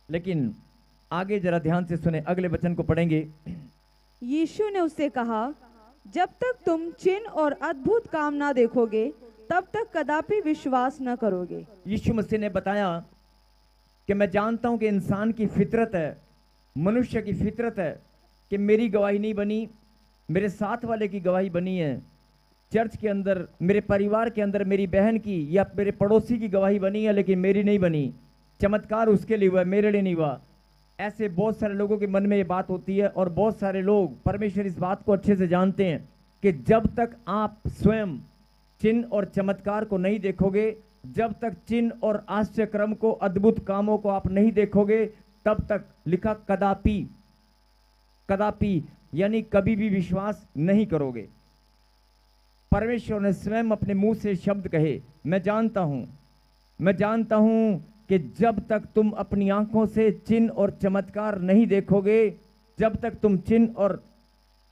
लेकिन आगे जरा ध्यान से सुने, अगले वचन को पढ़ेंगे। यीशु ने उससे कहा, जब तक तुम चिन्ह और अद्भुत काम ना देखोगे तब तक कदापि विश्वास न करोगे। यीशु मसीह ने बताया कि मैं जानता हूं कि इंसान की फितरत है, मनुष्य की फितरत है कि मेरी गवाही नहीं बनी, मेरे साथ वाले की गवाही बनी है, चर्च के अंदर, मेरे परिवार के अंदर मेरी बहन की या मेरे पड़ोसी की गवाही बनी है, लेकिन मेरी नहीं बनी। चमत्कार उसके लिए हुआ, मेरे लिए नहीं हुआ। ऐसे बहुत सारे लोगों के मन में ये बात होती है, और बहुत सारे लोग, परमेश्वर इस बात को अच्छे से जानते हैं कि जब तक आप स्वयं चिन्ह और चमत्कार को नहीं देखोगे, जब तक चिन्ह और आश्चर्य क्रम को, अद्भुत कामों को आप नहीं देखोगे, तब तक, लिखा कदापि, कदापि यानी कभी भी विश्वास नहीं करोगे। परमेश्वर ने स्वयं अपने मुंह से शब्द कहे, मैं जानता हूं कि जब तक तुम अपनी आंखों से चिन्ह और चमत्कार नहीं देखोगे, जब तक तुम चिन्ह और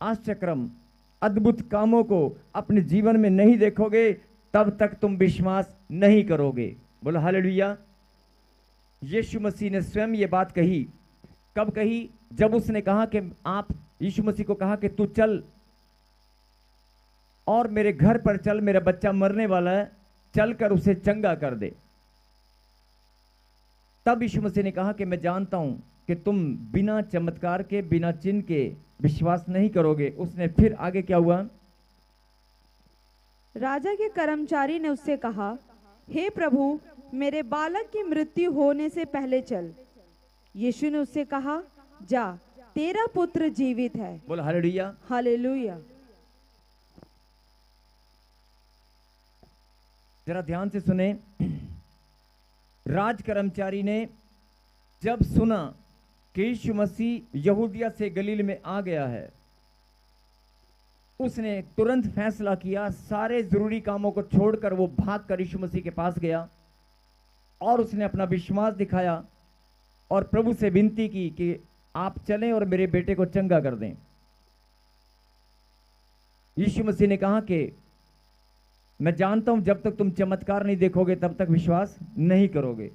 आश्चर्यक्रम, अद्भुत कामों को अपने जीवन में नहीं देखोगे, तब तक तुम विश्वास नहीं करोगे। बोलो हालेलुया। यीशु मसीह ने स्वयं ये बात कही। कब कही? जब उसने कहा कि यीशु मसीह को कहा कि तू चल और मेरे घर पर चल, मेरा बच्चा मरने वाला है, चलकर उसे चंगा कर दे। तब यीशु मसीह ने कहा कि मैं जानता हूं कि तुम बिना चमत्कार के, बिना चिन्ह के विश्वास नहीं करोगे। उसने फिर आगे क्या हुआ? राजा के कर्मचारी ने उससे कहा, हे प्रभु, मेरे बालक की मृत्यु होने से पहले चल। यीशु ने उससे कहा, जा, तेरा पुत्र जीवित है। बोलो हालेलुया। हालेलुया। जरा ध्यान से सुने। राज कर्मचारी ने जब सुना कि यीशु मसीह यहूदिया से गलील में आ गया है, उसने तुरंत फैसला किया, सारे जरूरी कामों को छोड़कर वो भागकर यीशु मसीह के पास गया और उसने अपना विश्वास दिखाया और प्रभु से विनती की कि आप चलें और मेरे बेटे को चंगा कर दें। यीशु मसीह ने कहा कि मैं जानता हूं जब तक तुम चमत्कार नहीं देखोगे तब तक विश्वास नहीं करोगे।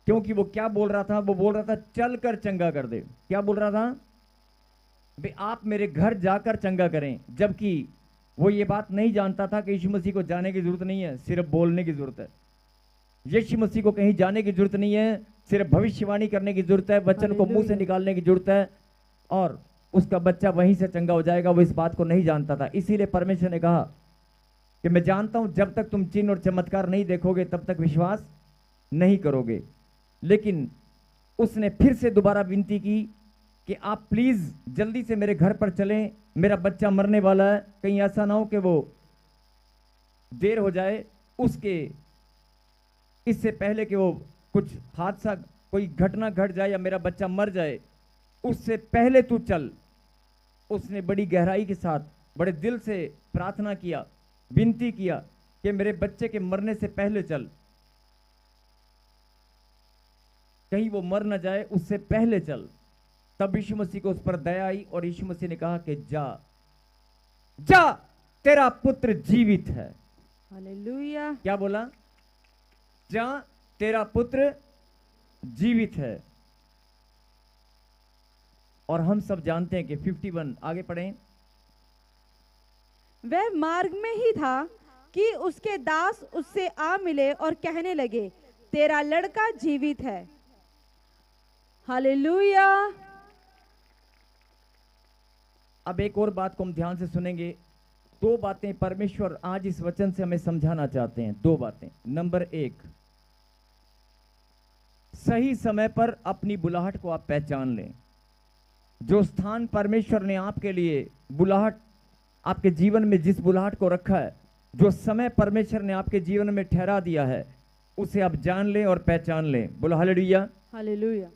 क्योंकि वो क्या बोल रहा था? वो बोल रहा था चल कर चंगा कर दे। क्या बोल रहा था? भाई आप मेरे घर जाकर चंगा करें। जबकि वो ये बात नहीं जानता था कि यीशु मसीह को जाने की जरूरत नहीं है, सिर्फ बोलने की जरूरत है। यीशु मसीह को कहीं जाने की जरूरत नहीं है, सिर्फ भविष्यवाणी करने की जरूरत है, वचन को मुंह से निकालने की जरूरत है और उसका बच्चा वहीं से चंगा हो जाएगा। वो इस बात को नहीं जानता था। इसीलिए परमेश्वर ने कहा कि मैं जानता हूं जब तक तुम चिन्ह और चमत्कार नहीं देखोगे तब तक विश्वास नहीं करोगे। लेकिन उसने फिर से दोबारा विनती की कि आप प्लीज जल्दी से मेरे घर पर चलें, मेरा बच्चा मरने वाला है, कहीं ऐसा ना हो कि वो देर हो जाए, उसके इससे पहले कि वो कुछ हादसा, कोई घटना घट जाए या मेरा बच्चा मर जाए, उससे पहले तू चल। उसने बड़ी गहराई के साथ, बड़े दिल से प्रार्थना किया, विनती किया कि मेरे बच्चे के मरने से पहले चल, कहीं वो मर न जाए, उससे पहले चल। तब यीशु मसीह को उस पर दया आई और यीशु मसीह ने कहा कि जा, जा, तेरा पुत्र जीवित है। हालेलुया। क्या बोला? जा, तेरा पुत्र जीवित है। और हम सब जानते हैं कि 51, आगे पढ़ें। वह मार्ग में ही था कि उसके दास उससे आ मिले और कहने लगे, तेरा लड़का जीवित है। हालेलुया। अब एक और बात को हम ध्यान से सुनेंगे। दो बातें परमेश्वर आज इस वचन से हमें समझाना चाहते हैं। दो बातें। नंबर एक, सही समय पर अपनी बुलाहट को आप पहचान लें। जो स्थान परमेश्वर ने आपके लिए बुलाहट, आपके जीवन में जिस बुलाहट को रखा है, जो समय परमेश्वर ने आपके जीवन में ठहरा दिया है, उसे आप जान लें और पहचान लें। बोलो हालेलुया। हालेलुया।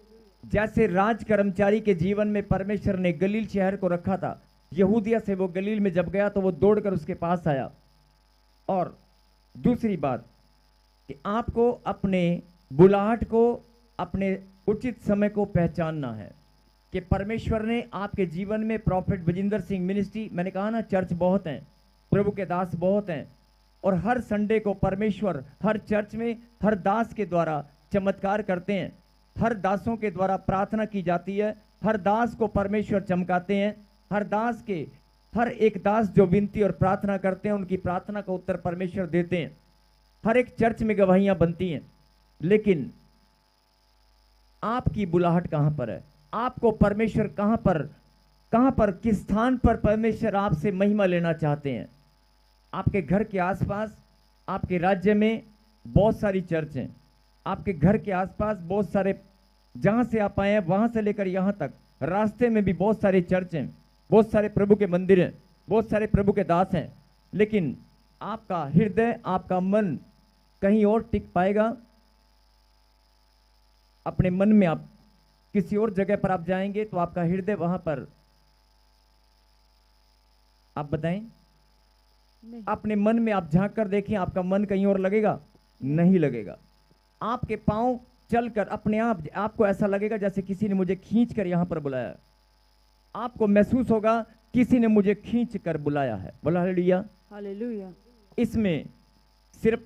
जैसे राज कर्मचारी के जीवन में परमेश्वर ने गलील शहर को रखा था, यहूदिया से वो गलील में जब गया तो वो दौड़कर उसके पास आया। और दूसरी बात कि आपको अपने बुलाहट को, अपने उचित समय को पहचानना है कि परमेश्वर ने आपके जीवन में, प्रॉफेट बजिंदर सिंह मिनिस्ट्री, मैंने कहा ना चर्च बहुत हैं, प्रभु के दास बहुत हैं, और हर संडे को परमेश्वर हर चर्च में हर दास के द्वारा चमत्कार करते हैं। हर दासों के द्वारा प्रार्थना की जाती है। हर दास को परमेश्वर चमकाते हैं। हर एक दास जो विनती और प्रार्थना करते हैं, उनकी प्रार्थना का उत्तर परमेश्वर देते हैं। हर एक चर्च में गवाहियां बनती हैं, लेकिन आपकी बुलाहट कहां पर है? आपको परमेश्वर कहां पर किस स्थान पर परमेश्वर आपसे महिमा लेना चाहते हैं? आपके घर के आसपास, आपके राज्य में बहुत सारी चर्च हैं। आपके घर के आसपास बहुत सारे, जहां से आप आए हैं वहां से लेकर यहां तक रास्ते में भी बहुत सारे चर्च हैं, बहुत सारे प्रभु के मंदिर हैं, बहुत सारे प्रभु के दास हैं, लेकिन आपका हृदय, आपका मन कहीं और टिक पाएगा? अपने मन में आप किसी और जगह पर आप जाएंगे तो आपका हृदय वहां पर, आप बताएं, नहीं। अपने मन में आप झांक कर देखें, आपका मन कहीं और लगेगा? नहीं लगेगा। आपके पांव चलकर अपने आप आपको ऐसा लगेगा जैसे किसी ने मुझे खींच कर यहां पर बुलाया। आपको महसूस होगा किसी ने मुझे खींच कर बुलाया है। बोला हालेलुया। हालेलुया। इसमें सिर्फ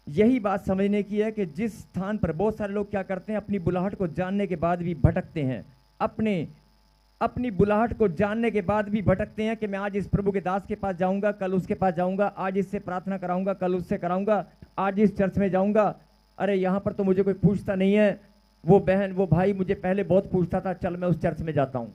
यही बात समझने की है कि जिस स्थान पर बहुत सारे लोग क्या करते हैं, अपनी बुलाहट को जानने के बाद भी भटकते हैं। अपनी बुलाहट को जानने के बाद भी भटकते हैं कि मैं आज इस प्रभु के दास के पास जाऊंगा, कल उसके पास जाऊंगा, आज इससे प्रार्थना कराऊंगा, कल उससे कराऊंगा, आज इस चर्च में जाऊंगा, अरे यहां पर तो मुझे कोई पूछता नहीं है, वो बहन वो भाई मुझे पहले बहुत पूछता था, चल मैं उस चर्च में जाता हूं।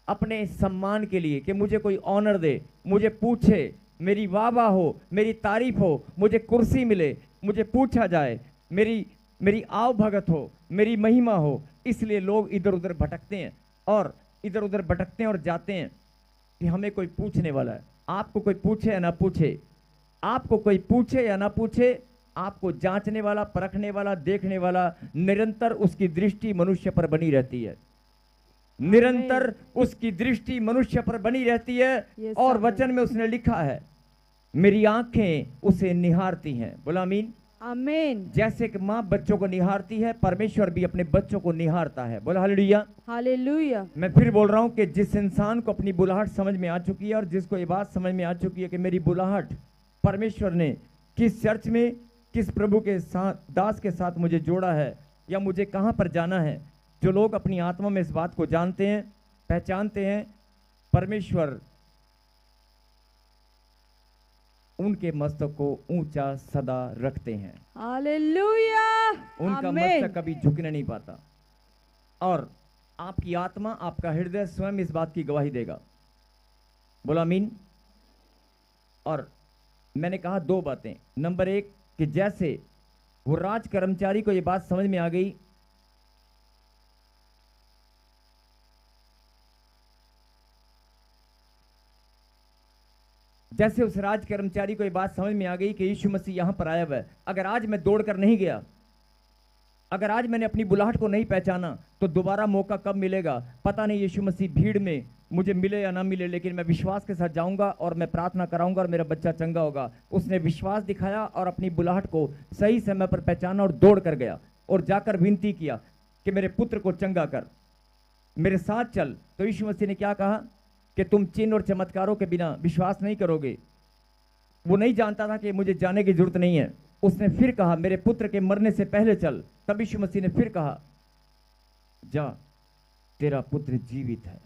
अपने सम्मान के लिए कि मुझे कोई ऑनर दे, मुझे पूछे, मेरी वाह हो, मेरी तारीफ हो, मुझे कुर्सी मिले, मुझे पूछा जाए, मेरी आव भगत हो, मेरी महिमा हो, इसलिए लोग इधर उधर भटकते हैं और जाते हैं कि हमें कोई पूछने वाला है। आपको कोई पूछे या ना पूछे, आपको कोई पूछे या ना पूछे, आपको जांचने वाला, परखने वाला, देखने वाला, निरंतर उसकी दृष्टि मनुष्य पर बनी रहती है। निरंतर उसकी दृष्टि मनुष्य पर बनी रहती है। और वचन में उसने लिखा है, मेरी आंखें उसे निहारती हैं। बोला आमीन। आमीन। जैसे कि माँ बच्चों को निहारती है, परमेश्वर भी अपने बच्चों को निहारता है। बोला हालेलुया। हालेलुया। मैं फिर बोल रहा हूं कि जिस इंसान को अपनी बुलाहट समझ में आ चुकी है और जिसको ये बात समझ में आ चुकी है कि मेरी बुलाहट परमेश्वर ने किस चर्च में, किस प्रभु के साथ, दास के साथ मुझे जोड़ा है या मुझे कहां पर जाना है, जो लोग अपनी आत्मा में इस बात को जानते हैं, पहचानते हैं, परमेश्वर उनके मस्तक को ऊंचा सदा रखते हैं। हालेलुया। उनका मस्तक कभी झुकने नहीं पाता। और आपकी आत्मा, आपका हृदय स्वयं इस बात की गवाही देगा। बोला आमीन। और मैंने कहा दो बातें। नंबर एक कि जैसे वो राज कर्मचारी को ये बात समझ में आ गई, जैसे उस राज कर्मचारी को ये बात समझ में आ गई कि यीशु मसीह यहां पर आया हुआ है, अगर आज मैं दौड़कर नहीं गया, अगर आज मैंने अपनी बुलाहट को नहीं पहचाना, तो दोबारा मौका कब मिलेगा पता नहीं। यीशु मसीह भीड़ में मुझे मिले या ना मिले, लेकिन मैं विश्वास के साथ जाऊंगा और मैं प्रार्थना कराऊंगा और मेरा बच्चा चंगा होगा। उसने विश्वास दिखाया और अपनी बुलाहट को सही समय पर पहचाना और दौड़ कर गया और जाकर विनती किया कि मेरे पुत्र को चंगा कर, मेरे साथ चल। तो यीशु मसीह ने क्या कहा कि तुम चिन्ह और चमत्कारों के बिना विश्वास नहीं करोगे। वो नहीं जानता था कि मुझे जाने की जरूरत नहीं है। उसने फिर कहा मेरे पुत्र के मरने से पहले चल। तब यीशु मसीह ने फिर कहा जा, तेरा पुत्र जीवित है।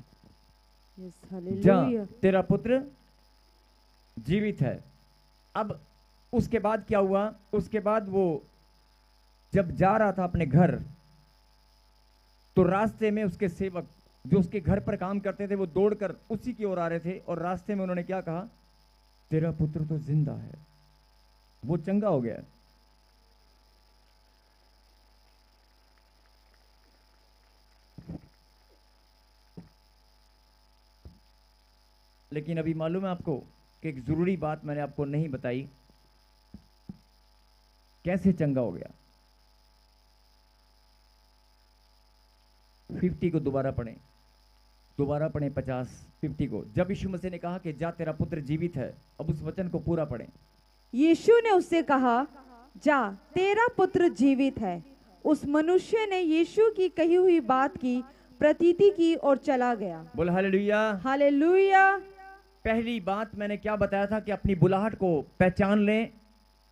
जा, तेरा पुत्र जीवित है। अब उसके बाद क्या हुआ? उसके बाद वो जब जा रहा था अपने घर, तो रास्ते में उसके सेवक जो उसके घर पर काम करते थे वो दौड़कर उसी की ओर आ रहे थे और रास्ते में उन्होंने क्या कहा, तेरा पुत्र तो जिंदा है, वो चंगा हो गया। लेकिन अभी मालूम है आपको कि एक जरूरी बात मैंने आपको नहीं बताई, कैसे चंगा हो गया। 50 को दोबारा पढ़ें, 50 को। जब यीशु मसीह ने कहा कि जा तेरा पुत्र जीवित है, अब उस वचन को पूरा पढ़ें। यीशु ने उससे कहा जा तेरा पुत्र जीवित है। उस मनुष्य ने यीशु की कही हुई बात की प्रतीति की और चला गया। बोल हालेलुया। हालेलुया। पहली बात मैंने क्या बताया था कि अपनी बुलाहट को पहचान लें,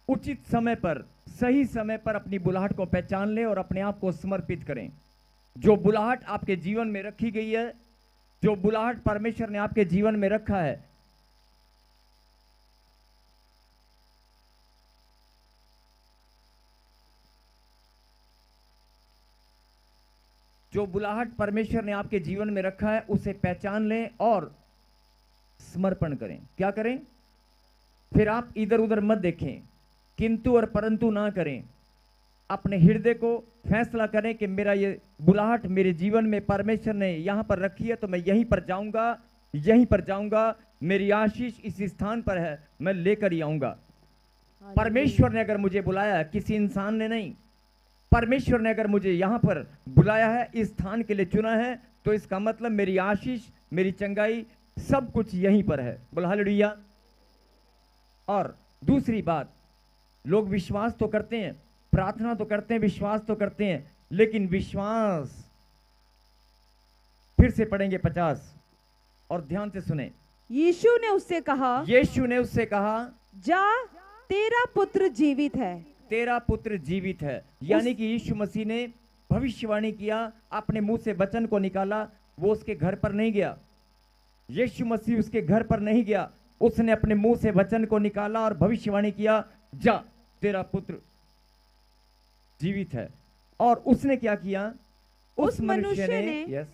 उचित समय पर, सही समय पर अपनी बुलाहट को पहचान लें और अपने आप को समर्पित करें। जो बुलाहट आपके जीवन में रखी गई है, जो बुलाहट परमेश्वर ने आपके जीवन में रखा है, जो बुलाहट परमेश्वर ने आपके जीवन में रखा है, उसे पहचान लें और समर्पण करें। क्या करें? फिर आप इधर उधर मत देखें, किंतु और परंतु ना करें। अपने हृदय को फैसला करें कि मेरा ये बुलाहट मेरे जीवन में परमेश्वर ने यहां पर रखी है, तो मैं यहीं पर जाऊंगा, यहीं पर जाऊंगा। मेरी आशीष इस स्थान पर है, मैं लेकर ही आऊंगा। परमेश्वर ने अगर मुझे बुलाया है, किसी इंसान ने नहीं, परमेश्वर ने अगर मुझे यहां पर बुलाया है, इस स्थान के लिए चुना है, तो इसका मतलब मेरी आशीष, मेरी चंगाई, सब कुछ यहीं पर है। बोला हालेलुया। और दूसरी बात, लोग विश्वास तो करते हैं, प्रार्थना तो करते हैं, विश्वास तो करते हैं, लेकिन विश्वास, फिर से पढ़ेंगे 50 और ध्यान से सुने। यीशु ने उससे कहा, यीशु ने उससे कहा, जा, तेरा पुत्र जीवित है। तेरा पुत्र जीवित है। यानी कि यीशु मसीह ने भविष्यवाणी किया, अपने मुंह से वचन को निकाला। वो उसके घर पर नहीं गया, यीशु मसीह उसके घर पर नहीं गया, उसने अपने मुंह से वचन को निकाला और भविष्यवाणी किया, जा, तेरा पुत्र जीवित है। और उसने क्या किया? उस मनुष्य ने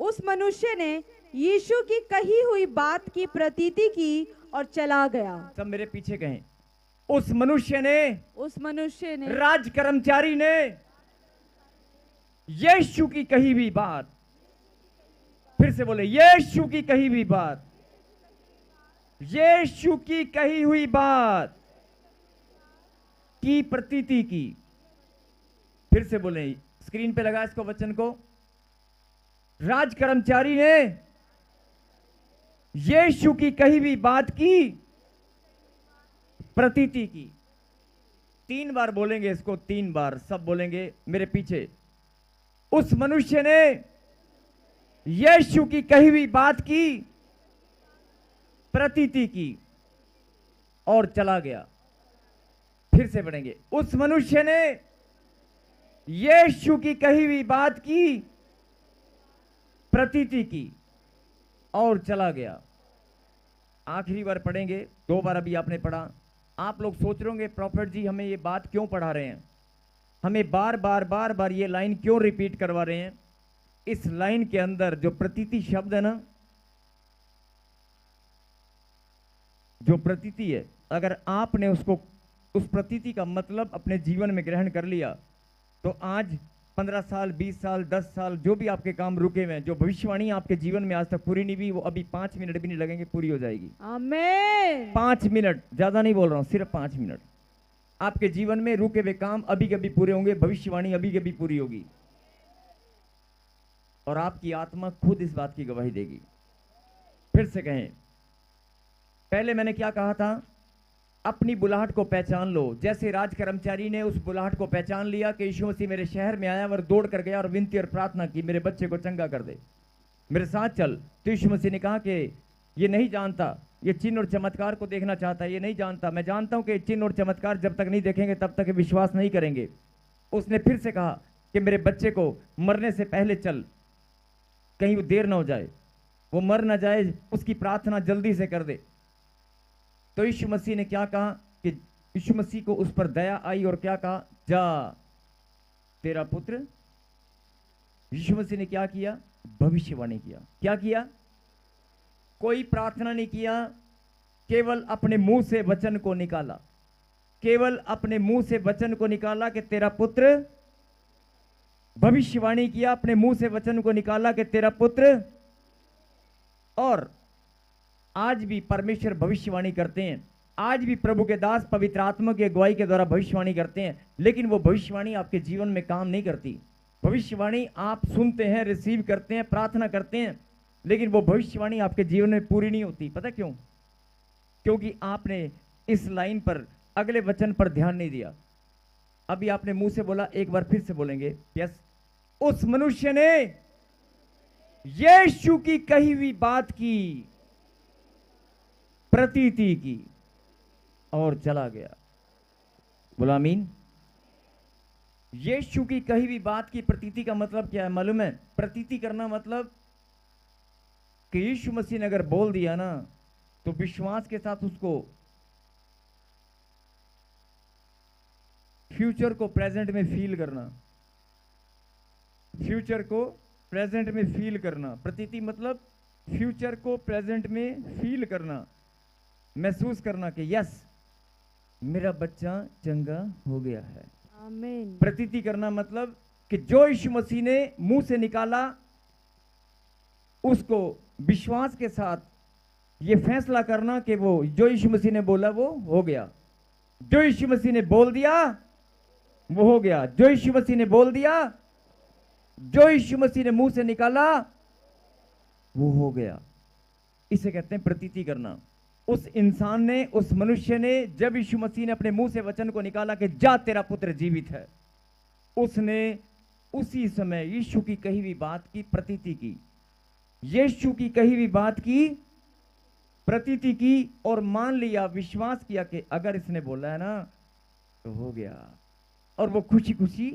उस मनुष्य ने यीशु की कही हुई बात की प्रतीति की और चला गया। सब मेरे पीछे कहें, उस मनुष्य ने, राज कर्मचारी ने यीशु की कही हुई बात, फिर से बोले, यीशु की कही हुई बात, यीशु की कही हुई बात की प्रतीति की। फिर से बोले, स्क्रीन पे लगा इसको वचन को। राज कर्मचारी ने यीशु की कही हुई बात की प्रतीति की। 3 बार बोलेंगे इसको, 3 बार सब बोलेंगे मेरे पीछे। उस मनुष्य ने यीशु की कही हुई बात की प्रतीति की और चला गया। फिर से पढ़ेंगे, उस मनुष्य ने यीशु की कही हुई बात की प्रतीति की और चला गया। आखिरी बार पढ़ेंगे, 2 बार अभी आपने पढ़ा। आप लोग सोच रहे होंगे, प्रॉफेट जी हमें ये बात क्यों पढ़ा रहे हैं, हमें बार बार ये लाइन क्यों रिपीट करवा रहे हैं। इस लाइन के अंदर जो प्रतीति शब्द है ना, जो प्रतीति है, अगर आपने उसको, उस प्रतीति का मतलब अपने जीवन में ग्रहण कर लिया, तो आज 15 साल, 20 साल, 10 साल जो भी आपके काम रुके हुए हैं, जो भविष्यवाणी आपके जीवन में आज तक पूरी नहीं हुई, वो अभी 5 मिनट भी नहीं लगेंगे, पूरी हो जाएगी। आमीन। 5 मिनट, ज्यादा नहीं बोल रहा हूं, सिर्फ 5 मिनट। आपके जीवन में रुके हुए काम अभी कभी पूरे होंगे, भविष्यवाणी अभी कभी पूरी होगी, और आपकी आत्मा खुद इस बात की गवाही देगी। फिर से कहें, पहले मैंने क्या कहा था? अपनी बुलाहट को पहचान लो। जैसे राज कर्मचारी ने उस बुलाहट को पहचान लिया कि यीशु मसीह मेरे शहर में आया और दौड़ कर गया और विनती और प्रार्थना की, मेरे बच्चे को चंगा कर दे, मेरे साथ चल। तो यीशु मसीह ने कहा कि ये नहीं जानता, ये चिन्ह और चमत्कार को देखना चाहता है, ये नहीं जानता। मैं जानता हूं कि चिन्ह और चमत्कार जब तक नहीं देखेंगे तब तक विश्वास नहीं करेंगे। उसने फिर से कहा कि मेरे बच्चे को मरने से पहले चल, कहीं वो देर ना हो जाए, वो मर ना जाए, उसकी प्रार्थना जल्दी से कर दे। तो यीशु मसीह ने क्या कहा कि यीशु मसीह को उस पर दया आई और क्या कहा? जा, तेरा पुत्र। यीशु मसीह ने क्या किया? भविष्यवाणी किया। क्या किया? कोई प्रार्थना नहीं किया, केवल अपने मुंह से वचन को निकाला, केवल अपने मुंह से वचन को निकाला कि तेरा पुत्र। भविष्यवाणी किया, अपने मुंह से वचन को निकाला कि तेरा पुत्र। और आज भी परमेश्वर भविष्यवाणी करते हैं, आज भी प्रभु के दास पवित्र आत्मा की अगुवाई के द्वारा भविष्यवाणी करते हैं, लेकिन वो भविष्यवाणी आपके जीवन में काम नहीं करती। भविष्यवाणी आप सुनते हैं, रिसीव करते हैं, प्रार्थना करते हैं, लेकिन वो भविष्यवाणी आपके जीवन में पूरी नहीं होती। पता क्यों? क्योंकि आपने इस लाइन पर, अगले वचन पर ध्यान नहीं दिया। अभी आपने मुंह से बोला, एक बार फिर से बोलेंगे, यस। उस मनुष्य ने यीशु की कही हुई बात की प्रतीति की और चला गया। बोला आमीन। यीशु की कही हुई बात की प्रतीति का मतलब क्या है मालूम है? प्रतीति करना मतलब कि यीशु मसीह ने अगर बोल दिया ना तो विश्वास के साथ उसको फ्यूचर को प्रेजेंट में फील करना, फ्यूचर को प्रेजेंट में फील करना। प्रतीति मतलब फ्यूचर को प्रेजेंट में फील करना, महसूस करना कि यस मेरा बच्चा चंगा हो गया है। आमीन। प्रतीति करना मतलब कि जो यीशु मसीह ने मुंह से निकाला उसको विश्वास के साथ ये फैसला करना कि वो जो यीशु मसीह ने बोला वो हो गया, जो यीशु मसीह ने बोल दिया वो हो गया, जो यीशु मसीह ने बोल दिया, जो यीशु मसीह ने मुंह से निकाला वो हो गया। इसे कहते हैं प्रतीति करना। उस इंसान ने, उस मनुष्य ने, जब यीशु मसीह ने अपने मुंह से वचन को निकाला कि जा तेरा पुत्र जीवित है, उसने उसी समय यीशु की कही हुई बात की प्रतीति की, यीशु की कही हुई बात की प्रतीति की और मान लिया, विश्वास किया कि अगर इसने बोला है ना तो हो गया, और वो खुशी खुशी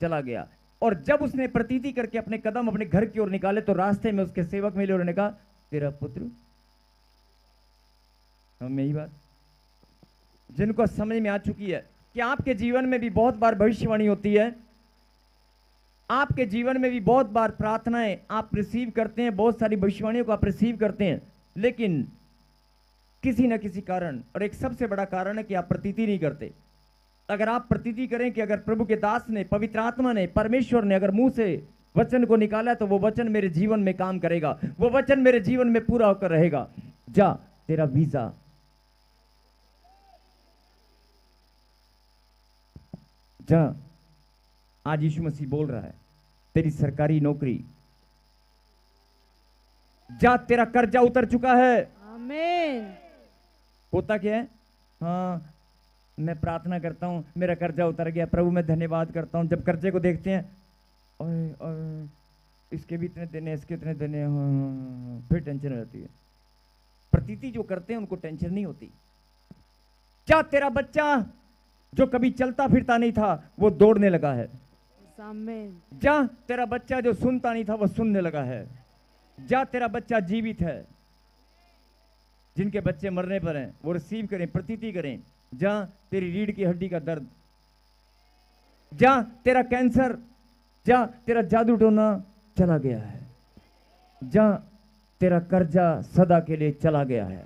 चला गया। और जब उसने प्रतीति करके अपने कदम अपने घर की ओर निकाले तो रास्ते में उसके सेवक मिले और उन्होंने कहा तेरा पुत्र। हम यही बात जिनको समझ में आ चुकी है कि आपके जीवन में भी बहुत बार भविष्यवाणी होती है, आपके जीवन में भी बहुत बार प्रार्थनाएं आप रिसीव करते हैं, बहुत सारी भविष्यवाणियों को आप रिसीव करते हैं, लेकिन किसी न किसी कारण, और एक सबसे बड़ा कारण है कि आप प्रतीति नहीं करते। अगर आप प्रतीति करें कि अगर प्रभु के दास ने, पवित्र आत्मा ने, परमेश्वर ने अगर मुंह से वचन को निकाला तो वो वचन मेरे जीवन में काम करेगा, वो वचन मेरे जीवन में पूरा होकर रहेगा। जा तेरा वीजा, जा, आज यीशु मसीह बोल रहा है तेरी सरकारी नौकरी, जा तेरा कर्जा उतर चुका है। आमीन। होता क्या है? हाँ मैं प्रार्थना करता हूं मेरा कर्जा उतर गया, प्रभु मैं धन्यवाद करता हूं। जब कर्जे को देखते हैं और इसके भी इतने देने, इसके इतने देने, फिर टेंशन रहती है। प्रतीति जो करते हैं उनको टेंशन नहीं होती। क्या तेरा बच्चा जो कभी चलता फिरता नहीं था वो दौड़ने लगा है। आमीन। जा तेरा बच्चा जो सुनता नहीं था वो सुनने लगा है। जा तेरा बच्चा जीवित है। जिनके बच्चे मरने पर हैं वो रिसीव करें, प्रतीति करें। जा तेरी रीढ़ की हड्डी का दर्द, जा तेरा कैंसर, जा तेरा जादू टोना चला गया है, जा तेरा कर्जा सदा के लिए चला गया है।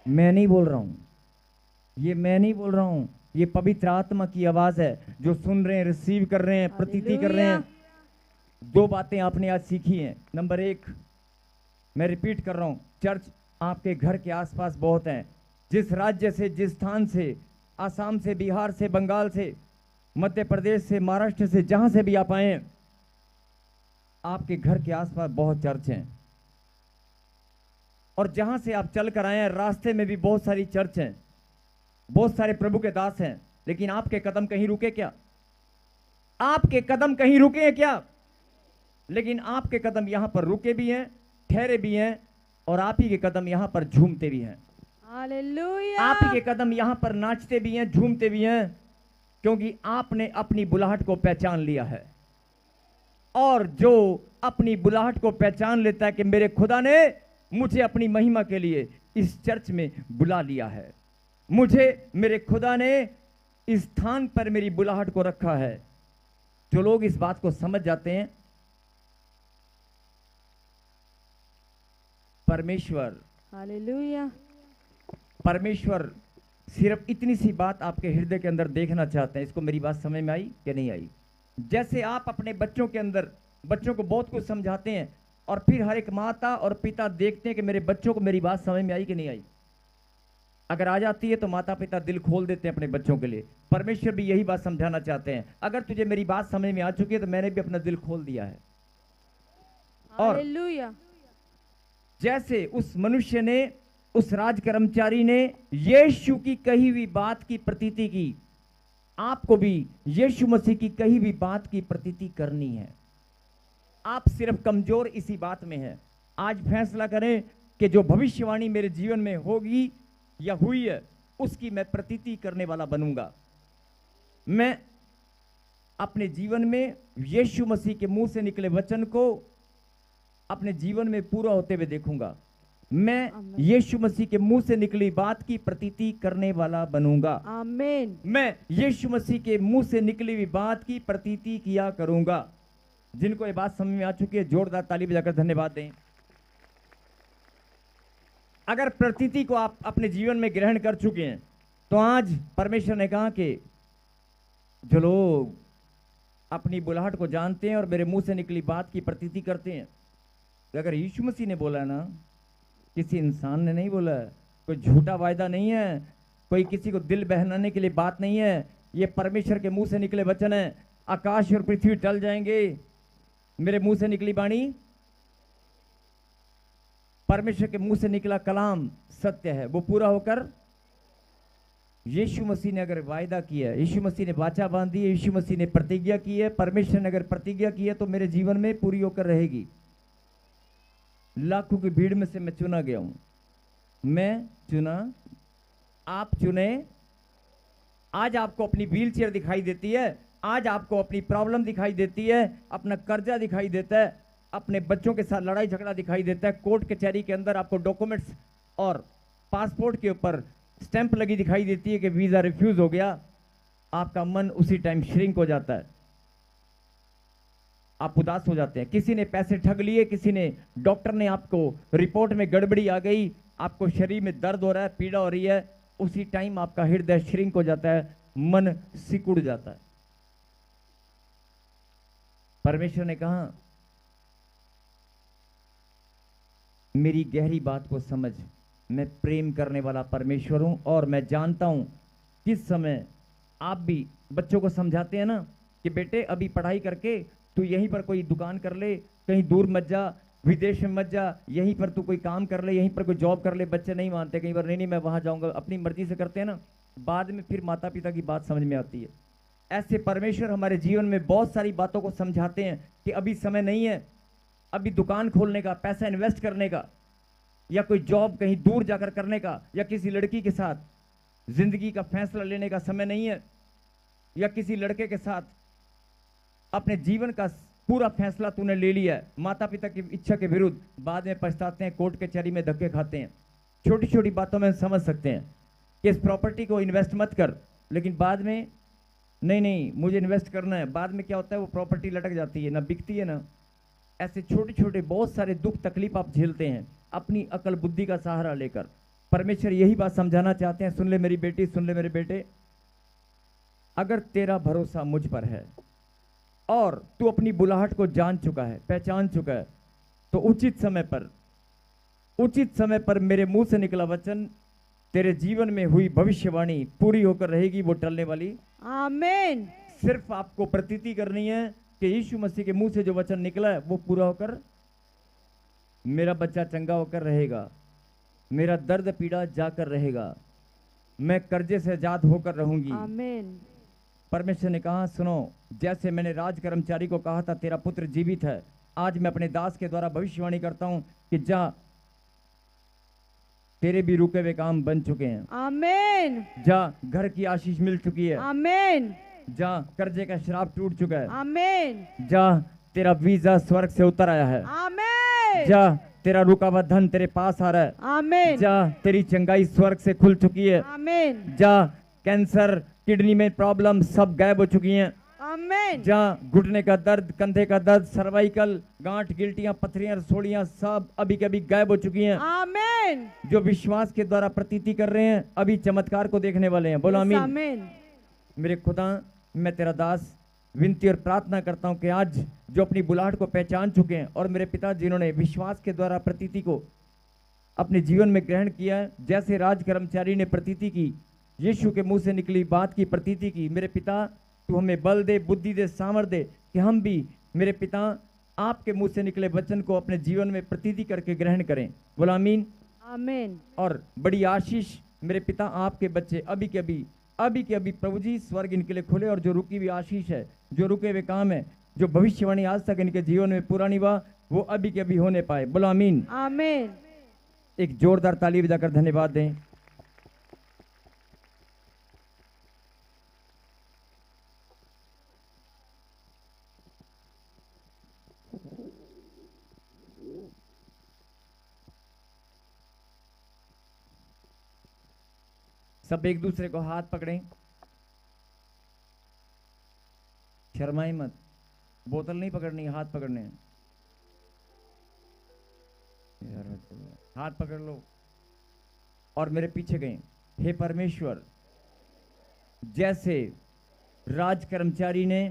मैं नहीं बोल रहा हूं, ये मैं नहीं बोल रहा हूं, ये पवित्र आत्मा की आवाज है जो सुन रहे हैं, रिसीव कर रहे हैं, प्रतीति कर रहे हैं। दो बातें आपने आज सीखी हैं। नंबर एक, मैं रिपीट कर रहा हूं, चर्च आपके घर के आसपास बहुत हैं। जिस राज्य से, जिस स्थान से, आसाम से, बिहार से, बंगाल से, मध्य प्रदेश से, महाराष्ट्र से, जहां से भी आप आए, आपके घर के आसपास बहुत चर्च हैं। और जहां से आप चल कर आए हैं रास्ते में भी बहुत सारी चर्च हैं, बहुत सारे प्रभु के दास हैं। लेकिन आपके कदम कहीं रुके क्या? आपके कदम कहीं रुके हैं क्या? लेकिन आपके कदम यहां पर रुके भी हैं, ठहरे भी हैं, और आप ही के कदम यहां पर झूमते भी हैं। हालेलुया। आप ही के कदम यहां पर नाचते भी हैं, झूमते भी हैं, क्योंकि आपने अपनी बुलाहट को पहचान लिया है। और जो अपनी बुलाहट को पहचान लेता है कि मेरे खुदा ने मुझे अपनी महिमा के लिए इस चर्च में बुला लिया है, मुझे मेरे खुदा ने इस स्थान पर मेरी बुलाहट को रखा है, जो लोग इस बात को समझ जाते हैं, परमेश्वर हालेलुया। परमेश्वर सिर्फ इतनी सी बात आपके हृदय के अंदर देखना चाहते हैं। इसको मेरी बात समझ में आई कि नहीं आई? जैसे आप अपने बच्चों के अंदर, बच्चों को बहुत कुछ समझाते हैं और फिर हर एक माता और पिता देखते हैं कि मेरे बच्चों को मेरी बात समझ में आई कि नहीं आई। अगर आ जाती है तो माता पिता दिल खोल देते हैं अपने बच्चों के लिए। परमेश्वर भी यही बात समझाना चाहते हैं, अगर तुझे मेरी बात समझ में आ चुकी है तो मैंने भी अपना दिल खोल दिया है। और हालेलुया। जैसे उस मनुष्य ने, उस राज कर्मचारी ने यीशु की कही हुई बात की प्रतीति की, आपको भी यीशु मसीह की कही हुई बात की प्रतीति करनी है। आप सिर्फ कमजोर इसी बात में हैं। आज फैसला करें कि जो भविष्यवाणी मेरे जीवन में होगी या हुई है उसकी मैं प्रतीति करने वाला बनूंगा। मैं अपने जीवन में यीशु मसीह के मुंह से निकले वचन को अपने जीवन में पूरा होते हुए देखूंगा। मैं आमीन। यीशु मसीह के मुंह से निकली बात की प्रतीति करने वाला बनूंगा। आमीन। मैं यीशु मसीह के मुंह से निकली हुई बात की प्रतीति किया करूंगा। जिनको ये बात समझ में आ चुकी है, जोरदार ताली बजाकर धन्यवाद दें। अगर प्रतीति को आप अपने जीवन में ग्रहण कर चुके हैं, तो आज परमेश्वर ने कहा कि जो लोग अपनी बुलाहट को जानते हैं और मेरे मुंह से निकली बात की प्रतीति करते हैं, अगर यीशु मसीह ने बोला ना, किसी इंसान ने नहीं बोला, कोई झूठा वायदा नहीं है, कोई किसी को दिल बहलाने के लिए बात नहीं है, ये परमेश्वर के मुंह से निकले वचन है। आकाश और पृथ्वी टल जाएंगे, मेरे मुंह से निकली वाणी, परमेश्वर के मुंह से निकला कलाम सत्य है, वो पूरा होकर। यीशु मसीह ने अगर वायदा किया है, यीशु मसीह ने वाचा बांधी है, यीशु मसीह ने प्रतिज्ञा की है, परमेश्वर ने अगर प्रतिज्ञा की है, तो मेरे जीवन में पूरी होकर रहेगी। लाखों की भीड़ में से मैं चुना गया हूं, मैं चुना, आप चुने। आज आपको अपनी व्हील चेयर दिखाई देती है, आज आपको अपनी प्रॉब्लम दिखाई देती है, अपना कर्जा दिखाई देता है, अपने बच्चों के साथ लड़ाई झगड़ा दिखाई देता है, कोर्ट कचहरी के अंदर आपको डॉक्यूमेंट्स और पासपोर्ट के ऊपर स्टैंप लगी दिखाई देती है कि वीजा रिफ्यूज हो गया। आपका मन उसी टाइम श्रिंक हो जाता है, आप उदास हो जाते हैं। किसी ने पैसे ठग लिए, किसी ने, डॉक्टर ने आपको रिपोर्ट में गड़बड़ी आ गई, आपको शरीर में दर्द हो रहा है, पीड़ा हो रही है, उसी टाइम आपका हृदय श्रिंक हो जाता है, मन सिकुड़ जाता है। परमेश्वर ने कहा, मेरी गहरी बात को समझ, मैं प्रेम करने वाला परमेश्वर हूं और मैं जानता हूं किस समय आप भी बच्चों को समझाते हैं ना कि बेटे अभी पढ़ाई करके तू यहीं पर कोई दुकान कर ले, कहीं दूर मत जा, विदेश में मत जा, यहीं पर तू कोई काम कर ले, यहीं पर कोई जॉब कर ले। बच्चे नहीं मानते, कहीं पर नहीं मैं वहां जाऊंगा, अपनी मर्जी से करते हैं ना, बाद में फिर माता पिता की बात समझ में आती है। ऐसे परमेश्वर हमारे जीवन में बहुत सारी बातों को समझाते हैं कि अभी समय नहीं है, अभी दुकान खोलने का, पैसा इन्वेस्ट करने का, या कोई जॉब कहीं दूर जाकर करने का, या किसी लड़की के साथ जिंदगी का फैसला लेने का समय नहीं है, या किसी लड़के के साथ अपने जीवन का पूरा फैसला तूने ले लिया है, माता पिता की इच्छा के विरुद्ध, बाद में पछताते हैं, कोर्ट कचहरी में धक्के खाते हैं। छोटी छोटी बातों में समझ सकते हैं कि इस प्रॉपर्टी को इन्वेस्ट मत कर, लेकिन बाद में नहीं मुझे इन्वेस्ट करना है, बाद में क्या होता है, वो प्रॉपर्टी लटक जाती है, ना बिकती है ना। ऐसे छोटे छोटे बहुत सारे दुख तकलीफ आप झेलते हैं अपनी अकल बुद्धि का सहारा लेकर। परमेश्वर यही बात समझाना चाहते हैं, सुन ले मेरी बेटी, सुन ले मेरे बेटे, अगर तेरा भरोसा मुझ पर है और तू अपनी बुलाहट को जान चुका है, पहचान चुका है, तो उचित समय पर मेरे मुंह से निकला वचन, तेरे जीवन में हुई भविष्यवाणी पूरी होकर रहेगी, वो टलने वाली। आमीन। सिर्फ आपको प्रतीति करनी है कि यीशु मसीह के मुंह से जो वचन निकला है वो पूरा होकर, मेरा बच्चा चंगा होकर रहेगा, मेरा दर्द पीड़ा जाकर रहेगा, मैं कर्जे से आजाद होकर रहूंगी। आमीन। परमेश्वर ने कहा, सुनो, जैसे मैंने राज कर्मचारी को कहा था तेरा पुत्र जीवित है, आज मैं अपने दास के द्वारा भविष्यवाणी करता हूं कि जा, तेरे भी रुके हुए काम बन चुके हैं। आमीन। जा, घर की आशीष मिल चुकी है। आमीन। जा, कर्जे का श्राप टूट चुका है। आमीन। जा, तेरा वीजा स्वर्ग से उतर आया है। आमीन। जा, तेरा रुका हुआ धन तेरे पास आ रहा है। आमीन। जा, तेरी चंगाई स्वर्ग से खुल चुकी है। आमीन। जा, कैंसर, किडनी में प्रॉब्लम सब गायब हो चुकी हैं। आमीन। जा, घुटने का दर्द, कंधे का दर्द, सर्वाइकल, गांठ, गिल्टियां, पथरियां, रसोड़ियां सब अभी कभी गायब हो चुकी हैं। आमीन। जो विश्वास के द्वारा प्रतीति कर रहे हैं अभी चमत्कार को देखने वाले हैं। बोलो आमीन। आमीन। मेरे खुदा, मैं तेरा दास विनती और प्रार्थना करता हूं कि आज जो अपनी बुलाहट को पहचान चुके हैं और मेरे पिता जिन्होंने विश्वास के द्वारा प्रतीति को अपने जीवन में ग्रहण किया है, जैसे राज कर्मचारी ने प्रतीति की, यीशु के मुंह से निकली बात की प्रतीति की, मेरे पिता तू हमें बल दे, बुद्धि दे, सामर्थ दे कि हम भी मेरे पिता आपके मुंह से निकले वचन को अपने जीवन में प्रतीति करके ग्रहण करें। बोलो आमीन। आमीन। और बड़ी आशीष मेरे पिता आपके बच्चे अभी के अभी प्रभु जी स्वर्ग इनके लिए खुले, और जो रुकी हुई आशीष है, जो रुके हुए काम है, जो भविष्यवाणी आज तक इनके जीवन में पूरा नहीं हुआ, वो अभी के अभी होने पाए। बोलो आमीन। आमीन। एक जोरदार ताली बजाकर धन्यवाद दें। सब एक दूसरे को हाथ पकड़ें, शर्माई मत, बोतल नहीं पकड़नी, हाथ पकड़ने हैं। हाथ पकड़ लो और मेरे पीछे गए। हे परमेश्वर, जैसे राज कर्मचारी ने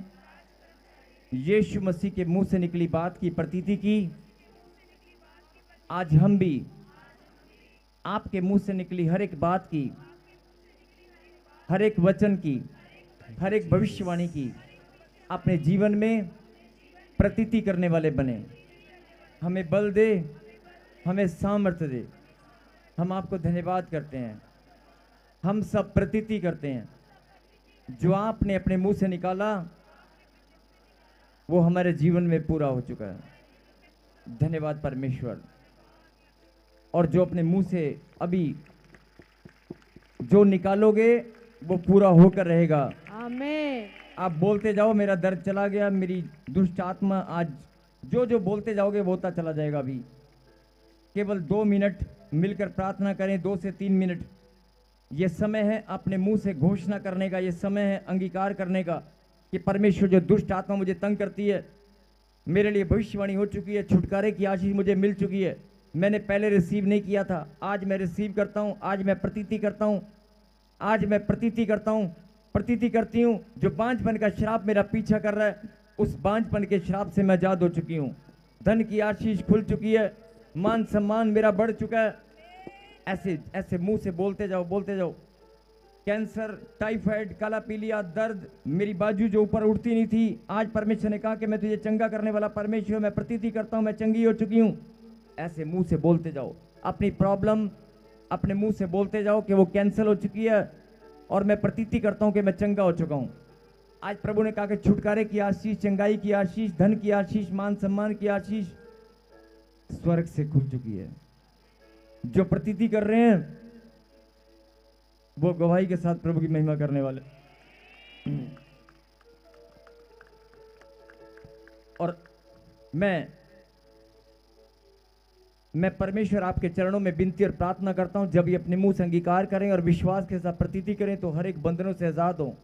यीशु मसीह के मुंह से निकली बात की प्रतीति की, आज हम भी आपके मुंह से निकली हर एक बात की, हर एक वचन की, हर एक भविष्यवाणी की अपने जीवन में प्रतीति करने वाले बने। हमें बल दे, हमें सामर्थ्य दे। हम आपको धन्यवाद करते हैं। हम सब प्रतीति करते हैं, जो आपने अपने मुंह से निकाला वो हमारे जीवन में पूरा हो चुका है। धन्यवाद परमेश्वर। और जो अपने मुंह से अभी जो निकालोगे वो पूरा होकर रहेगा। आमीन। आप बोलते जाओ, मेरा दर्द चला गया, मेरी दुष्ट आत्मा, आज जो जो बोलते जाओगे वो होता चला जाएगा। अभी केवल 2 मिनट मिलकर प्रार्थना करें, 2 से 3 मिनट। ये समय है अपने मुंह से घोषणा करने का, ये समय है अंगीकार करने का कि परमेश्वर, जो दुष्ट आत्मा मुझे तंग करती है, मेरे लिए भविष्यवाणी हो चुकी है, छुटकारे की आशीष मुझे मिल चुकी है। मैंने पहले रिसीव नहीं किया था, आज मैं रिसीव करता हूँ। आज मैं प्रतीति करता हूँ, आज मैं प्रतीति करता हूँ, प्रतीति करती हूँ। जो बांझपन का श्राप मेरा पीछा कर रहा है, उस बांझपन के श्राप से मैं आजाद हो चुकी हूँ। धन की आशीष खुल चुकी है, मान सम्मान मेरा बढ़ चुका है। ऐसे ऐसे मुंह से बोलते जाओ, बोलते जाओ। कैंसर, टाइफाइड, काला पीलिया, दर्द, मेरी बाजू जो ऊपर उठती नहीं थी, आज परमेश्वर ने कहा कि मैं तुझे चंगा करने वाला परमेश्वर, मैं प्रतीति करता हूँ, मैं चंगी हो चुकी हूँ। ऐसे मुंह से बोलते जाओ। अपनी प्रॉब्लम अपने मुंह से बोलते जाओ कि वो कैंसिल हो चुकी है और मैं प्रतीति करता हूँ कि मैं चंगा हो चुका हूँ। आज प्रभु ने कहा कि छुटकारे की आशीष, चंगाई की आशीष, धन की आशीष, मान सम्मान की आशीष स्वर्ग से खुल चुकी है। जो प्रतीति कर रहे हैं वो गवाही के साथ प्रभु की महिमा करने वाले। और मैं परमेश्वर आपके चरणों में विनती और प्रार्थना करता हूं, जब ये अपने मुंह से अंगीकार करें और विश्वास के साथ प्रतीति करें तो हर एक बंधनों से आजाद हो।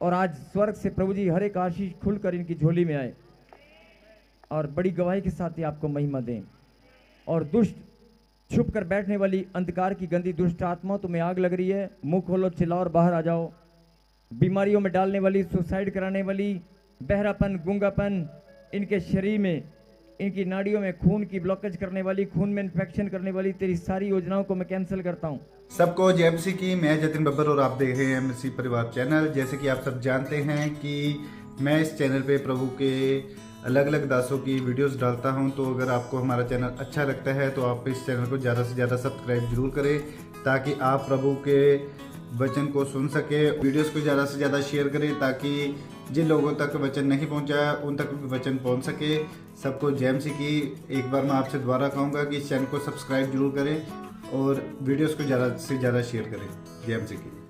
और आज स्वर्ग से प्रभु जी हर एक आशीष खुलकर इनकी झोली में आए और बड़ी गवाही के साथ ही आपको महिमा दें। और दुष्ट छुप कर बैठने वाली अंधकार की गंदी दुष्ट आत्मा, तुम्हें आग लग रही है, मुंह खोलो, चिल्लाओ और बाहर आ जाओ। बीमारियों में डालने वाली, सुसाइड कराने वाली, बहरापन, गूंगापन, इनके शरीर में, इनकी नाड़ियों में खून की ब्लॉकेज करने वाली, खून में इन्फेक्शन करने वाली तेरी सारी योजनाओं को मैं कैंसिल करता हूँ। सबको जय मसीह की। मैं जतिन बब्बर और आप देख रहे हैं मसीह परिवार चैनल। जैसे कि आप सब जानते हैं कि मैं इस चैनल पे प्रभु के अलग अलग दासों की वीडियोस डालता हूं, तो अगर आपको हमारा चैनल अच्छा लगता है तो आप इस चैनल को ज़्यादा से ज़्यादा सब्सक्राइब जरूर करें, ताकि आप प्रभु के वचन को सुन सके। वीडियोस को ज़्यादा से ज़्यादा शेयर करें, ताकि जिन लोगों तक वचन नहीं पहुंचा उन तक वचन पहुंच सके। सबको जय मसीह की। एक बार मैं आपसे दोबारा कहूँगा कि इस चैनल को सब्सक्राइब जरूर करें और वीडियोस को ज़्यादा से ज़्यादा शेयर करें। जय मसीह की।